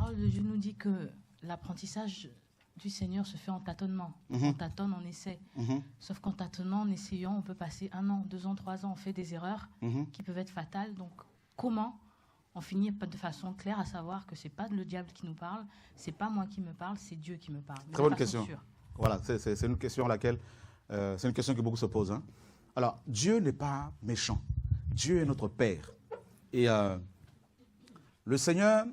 parole de Dieu nous dit que l'apprentissage du Seigneur se fait en tâtonnement. On tâtonne, on essaie. Sauf qu'en tâtonnant, en essayant, on peut passer 1 an, 2 ans, 3 ans, on fait des erreurs qui peuvent être fatales. Donc, comment on finit de façon claire à savoir que ce n'est pas le diable qui nous parle, ce n'est pas moi qui me parle, c'est Dieu qui me parle. Très bonne question. Voilà, c'est une question à laquelle, c'est une question que beaucoup se posent. Hein. Alors, Dieu n'est pas méchant. Dieu est notre Père. Et le Seigneur,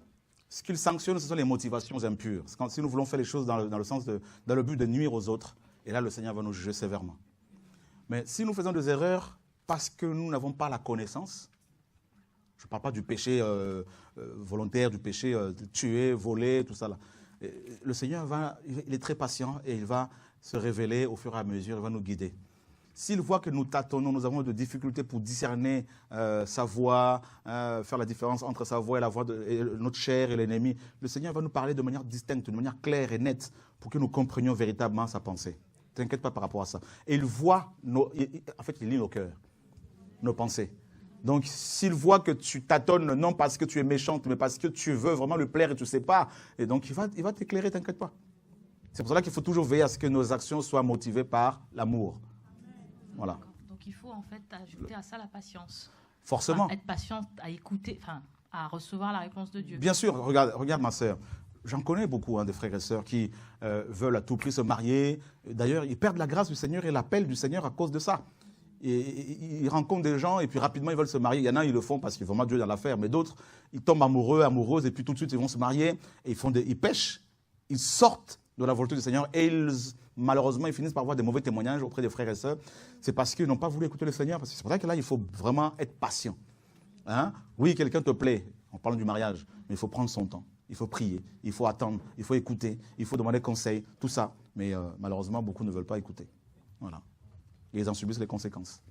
ce qu'il sanctionne, ce sont les motivations impures. Si nous voulons faire les choses dans le but de nuire aux autres, et là, le Seigneur va nous juger sévèrement. Mais si nous faisons des erreurs parce que nous n'avons pas la connaissance, je ne parle pas du péché volontaire, du péché de tuer, voler, tout ça là. Le Seigneur il est très patient et il va se révéler au fur et à mesure, il va nous guider. S'il voit que nous tâtonnons, nous avons de difficultés pour discerner sa voix, faire la différence entre sa voix et la voix de notre chair et l'ennemi, le Seigneur va nous parler de manière distincte, de manière claire et nette, pour que nous comprenions véritablement sa pensée. Ne t'inquiète pas par rapport à ça. Et il voit, en fait, il lit nos cœurs, nos pensées. Donc, s'il voit que tu tâtonnes, non parce que tu es méchante, mais parce que tu veux vraiment le plaire et tu ne sais pas, et donc il va t'éclairer, t'inquiète pas. C'est pour cela qu'il faut toujours veiller à ce que nos actions soient motivées par l'amour. Voilà. Donc, il faut en fait ajouter à ça la patience. Forcément. Être patient, à écouter, à recevoir la réponse de Dieu. Bien sûr, regarde ma sœur. J'en connais beaucoup, des frères et sœurs qui veulent à tout prix se marier. D'ailleurs, ils perdent la grâce du Seigneur et l'appel du Seigneur à cause de ça. Et ils rencontrent des gens et puis rapidement ils veulent se marier. Il y en a, ils le font parce qu'ils vont mettre Dieu dans l'affaire. Mais d'autres, ils tombent amoureux, amoureuses et puis tout de suite ils vont se marier et ils pêchent. Ils sortent de la volonté du Seigneur et malheureusement ils finissent par avoir des mauvais témoignages auprès des frères et sœurs. C'est parce qu'ils n'ont pas voulu écouter le Seigneur. C'est pour ça que là, il faut vraiment être patient. Hein? Oui, quelqu'un te plaît, en parlant du mariage, mais il faut prendre son temps. Il faut prier, il faut attendre, il faut écouter, il faut demander conseil, tout ça. Mais malheureusement, beaucoup ne veulent pas écouter. Voilà. Et ils en subissent les conséquences.